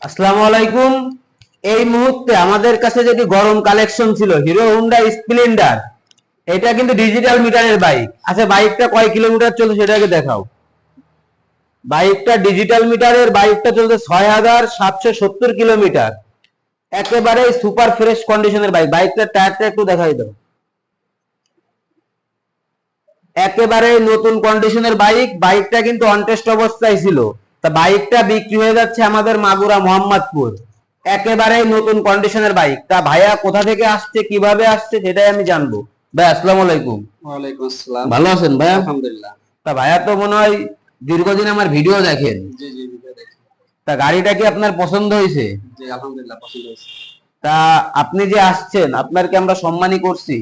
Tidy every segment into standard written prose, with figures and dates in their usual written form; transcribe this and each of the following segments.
আসসালামু আলাইকুম। এই মুহূর্তে আমাদের কাছে যেটি গরম কালেকশন ছিল হিরো হোন্ডা স্প্লেন্ডার, এটা কিন্তু ডিজিটাল মিটারের বাইক। আচ্ছা, বাইকটা কয় কিলোমিটার চলছে সেটাকে দেখাও। বাইকটা ডিজিটাল মিটারের, বাইকটা চলছে 6,770 কিলোমিটার। একেবারে সুপার ফ্রেশ কন্ডিশনের বাইক। বাইকটার টায়ারটা একটু দেখাই দাও। একেবারে নতুন কন্ডিশনের বাইক। বাইকটা কিন্তু অনটেস্ট অবস্থায় ছিল, তা বাইকটা বিক্রি হয়ে যাচ্ছে আমাদের মাগুরা মোহাম্মদপুর। একেবারে নতুন কন্ডিশনের বাইক। তা ভাইয়া কোথা থেকে আসছে, কিভাবে আসছে, সেটাই আমি জানবো। ভাই আসসালামু আলাইকুম। ওয়ালাইকুম আসসালাম। ভালো আছেন ভাইয়া? আলহামদুলিল্লাহ। তা ভাইয়া তো মনে হয় দীর্ঘদিন আমার ভিডিও দেখেন। জি জি, ভিডিও দেখি। তা গাড়িটা কি আপনার পছন্দ হয়েছে? জি আলহামদুলিল্লাহ, পছন্দ হয়েছে। তা আপনি যে আসছেন, আপনার কি আমরা সম্মানই করছি?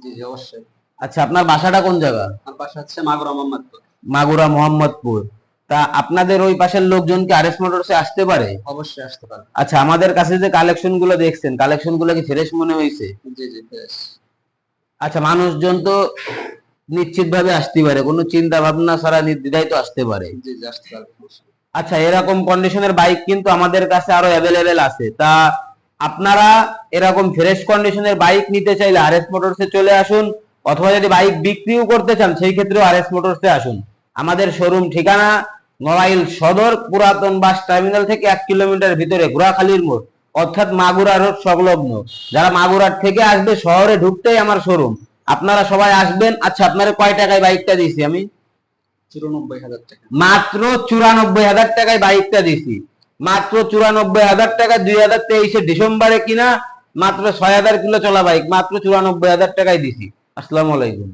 জি জি, অবশ্যই। আচ্ছা, আপনার বাসাটা কোন জায়গা? আমার পাশে হচ্ছে মাগুরা মোহাম্মদপুর। মাগুরা মোহাম্মদপুর। তা আপনাদের ওই পাশের লোকজন কি আরএস মোটরসে আসতে পারে? অবশ্যই আসতে পারবে। আচ্ছা, আমাদের কাছে যে কালেকশন গুলো দেখছেন, কালেকশন গুলো কি ফ্রেশ মনে হয়েছে? জি জি, ফ্রেশ। আচ্ছা, মানুষজন তো নিশ্চিত ভাবে আসতে পারে, কোনো চিন্তা ভাবনা ছাড়া নির্দ্বিধায় তো আসতে পারে। জি জি, আসতে পারবে। আচ্ছা, এরকম কন্ডিশনের বাইক কিন্তু আমাদের কাছে আরো অ্যাভেলেবেল আছে। তা আপনারা এরকম ফ্রেশ কন্ডিশনের বাইক নিতে চাইলে আরএস মোটরসে চলে আসুন, অথবা যদি বাইক বিক্রিও করতে চান সেই ক্ষেত্রেও আরএস মোটরসে আসুন। আমাদের শোরুম ঠিকানা নড়াইল সদর, পুরাতন বাস টার্মিনাল থেকে 1 কিলোমিটার ভিতরে ঘোড়াখালীর মোড়, অর্থাৎ মাগুরা রোড সংলগ্ন। যারা মাগুরার থেকে আসবে শহরে ঢুকতেই আমার শোরুম, আপনারা সবাই আসবেন। আচ্ছা, আপনারা কয় টাকায় বাইকটা দিয়েছি আমি? 94,000 টাকা। মাত্র 94,000 টাকায় বাইকটা দিছি। মাত্র 94,000 টাকা, 2023 ডিসেম্বরে কিনা, মাত্র 6,000 কিলো চলা বাইক, মাত্র 94,000 টাকায় দিছি। আসসালামু আলাইকুম।